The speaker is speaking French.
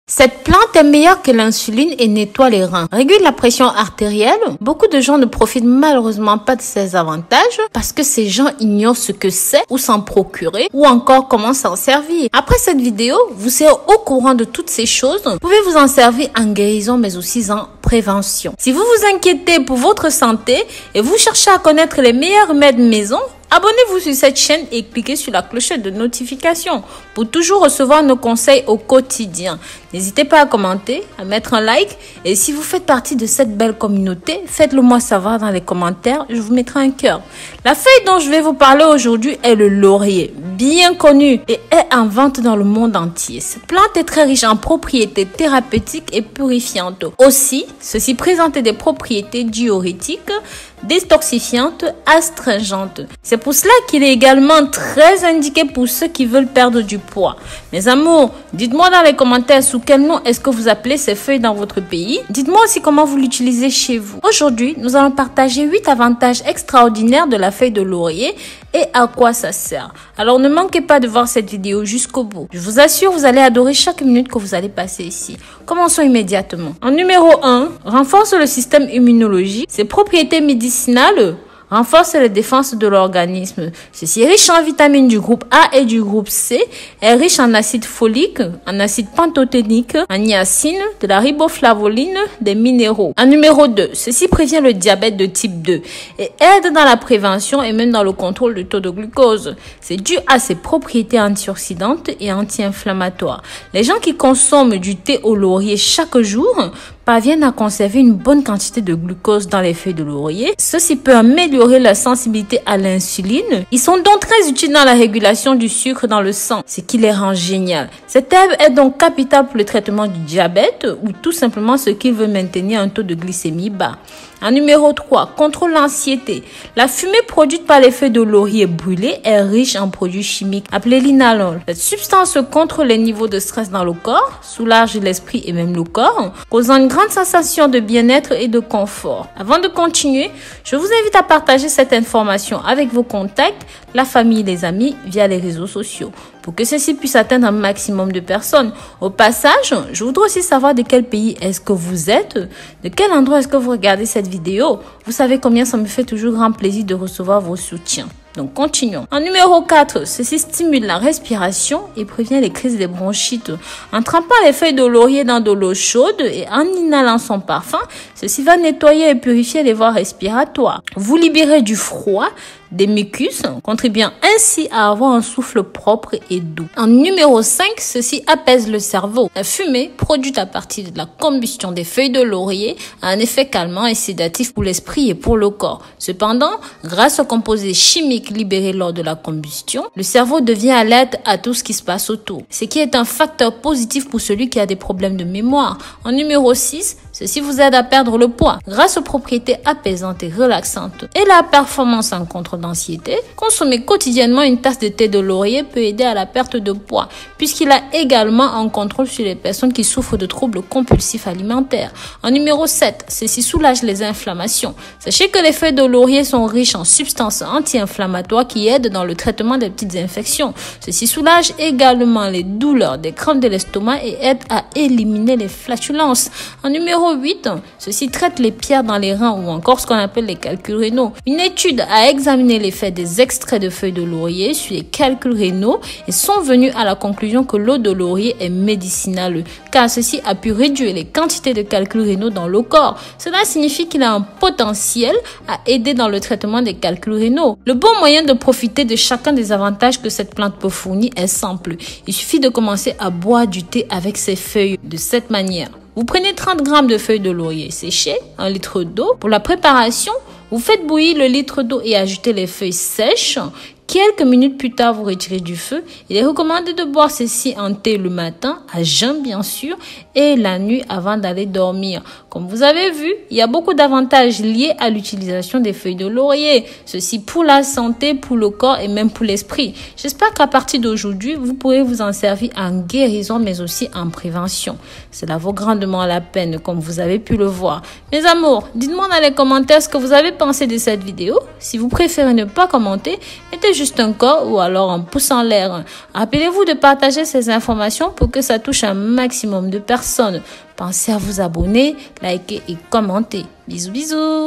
Cette plante est meilleure que l'insuline et nettoie les reins, régule la pression artérielle. Beaucoup de gens ne profitent malheureusement pas de ces avantages parce que ces gens ignorent ce que c'est ou s'en procurer ou encore comment s'en servir. Après cette vidéo, vous serez au courant de toutes ces choses. Vous pouvez vous en servir en guérison mais aussi en prévention. Si vous vous inquiétez pour votre santé et vous cherchez à connaître les meilleurs remèdes maison, abonnez-vous sur cette chaîne et cliquez sur la clochette de notification pour toujours recevoir nos conseils au quotidien. N'hésitez pas à commenter, à mettre un like et si vous faites partie de cette belle communauté, faites-le moi savoir dans les commentaires, je vous mettrai un cœur. La feuille dont je vais vous parler aujourd'hui est le laurier, bien connu et est en vente dans le monde entier. Cette plante est très riche en propriétés thérapeutiques et purifiantes. Aussi, ceci présente des propriétés diurétiques, détoxifiantes, astringentes. C'est pour cela qu'il est également très indiqué pour ceux qui veulent perdre du poids. Mes amours, dites-moi dans les commentaires sous quel nom est-ce que vous appelez ces feuilles dans votre pays. Dites-moi aussi comment vous l'utilisez chez vous. Aujourd'hui, nous allons partager 8 avantages extraordinaires de la feuille de laurier et à quoi ça sert. Alors ne manquez pas de voir cette vidéo jusqu'au bout. Je vous assure, vous allez adorer chaque minute que vous allez passer ici. Commençons immédiatement. En numéro 1, renforce le système immunologique. Ses propriétés médicinales renforce les défenses de l'organisme. Ceci est riche en vitamines du groupe A et du groupe C, est riche en acide folique, en acide pantothénique, en niacine, de la riboflavoline, des minéraux. En numéro 2, ceci prévient le diabète de type 2 et aide dans la prévention et même dans le contrôle du taux de glucose. C'est dû à ses propriétés antioxydantes et anti-inflammatoires. Les gens qui consomment du thé au laurier chaque jour parviennent à conserver une bonne quantité de glucose dans les feuilles de laurier. Ceci peut améliorer la sensibilité à l'insuline. Ils sont donc très utiles dans la régulation du sucre dans le sang, ce qui les rend génial. Cette herbe est donc capitale pour le traitement du diabète ou tout simplement ceux qui veulent maintenir un taux de glycémie bas. En numéro 3, contrôle l'anxiété. La fumée produite par les feuilles de laurier brûlées est riche en produits chimiques appelés linalol. Cette substance contrôle les niveaux de stress dans le corps, soulage l'esprit et même le corps, causant une grande sensation de bien-être et de confort. Avant de continuer, je vous invite à partager cette information avec vos contacts, la famille, les amis via les réseaux sociaux pour que ceci puisse atteindre un maximum de personnes. Au passage, je voudrais aussi savoir de quel pays est-ce que vous êtes, de quel endroit est-ce que vous regardez cette vidéo. Vous savez combien ça me fait toujours grand plaisir de recevoir vos soutiens. Donc, continuons. En numéro 4, ceci stimule la respiration et prévient les crises des bronchites. En trempant les feuilles de laurier dans de l'eau chaude et en inhalant son parfum, ceci va nettoyer et purifier les voies respiratoires. Vous libérez du froid, des mucus, contribuant ainsi à avoir un souffle propre et doux. En numéro 5, ceci apaise le cerveau. La fumée, produite à partir de la combustion des feuilles de laurier, a un effet calmant et sédatif pour l'esprit et pour le corps. Cependant, grâce aux composés chimiques libérés lors de la combustion, le cerveau devient alerte à tout ce qui se passe autour, ce qui est un facteur positif pour celui qui a des problèmes de mémoire. En numéro 6, ceci vous aide à perdre le poids grâce aux propriétés apaisantes et relaxantes et la performance en contrôle d'anxiété. Consommer quotidiennement une tasse de thé de laurier peut aider à la perte de poids puisqu'il a également un contrôle sur les personnes qui souffrent de troubles compulsifs alimentaires. En numéro 7, ceci soulage les inflammations. Sachez que les feuilles de laurier sont riches en substances anti-inflammatoires qui aident dans le traitement des petites infections. Ceci soulage également les douleurs, des crampes de l'estomac et aide à éliminer les flatulences. En numéro 8, ceci traite les pierres dans les reins ou encore ce qu'on appelle les calculs rénaux. Une étude a examiné l'effet des extraits de feuilles de laurier sur les calculs rénaux et sont venus à la conclusion que l'eau de laurier est médicinale car ceci a pu réduire les quantités de calculs rénaux dans le corps. Cela signifie qu'il a un potentiel à aider dans le traitement des calculs rénaux. Le bon moyen de profiter de chacun des avantages que cette plante peut fournir est simple. Il suffit de commencer à boire du thé avec ces feuilles de cette manière. Vous prenez 30 g de feuilles de laurier séchées, 1 litre d'eau. Pour la préparation, vous faites bouillir le litre d'eau et ajoutez les feuilles sèches. Quelques minutes plus tard, vous retirez du feu. Il est recommandé de boire ceci en thé le matin, à jeun bien sûr, et la nuit avant d'aller dormir. Comme vous avez vu, il y a beaucoup d'avantages liés à l'utilisation des feuilles de laurier. Ceci pour la santé, pour le corps et même pour l'esprit. J'espère qu'à partir d'aujourd'hui, vous pourrez vous en servir en guérison, mais aussi en prévention. Cela vaut grandement la peine, comme vous avez pu le voir. Mes amours, dites-moi dans les commentaires ce que vous avez pensé de cette vidéo. Si vous préférez ne pas commenter, mettez juste un corps ou alors un pouce en l'air. Rappelez-vous de partager ces informations pour que ça touche un maximum de personnes. Pensez à vous abonner, liker et commenter. Bisous bisous.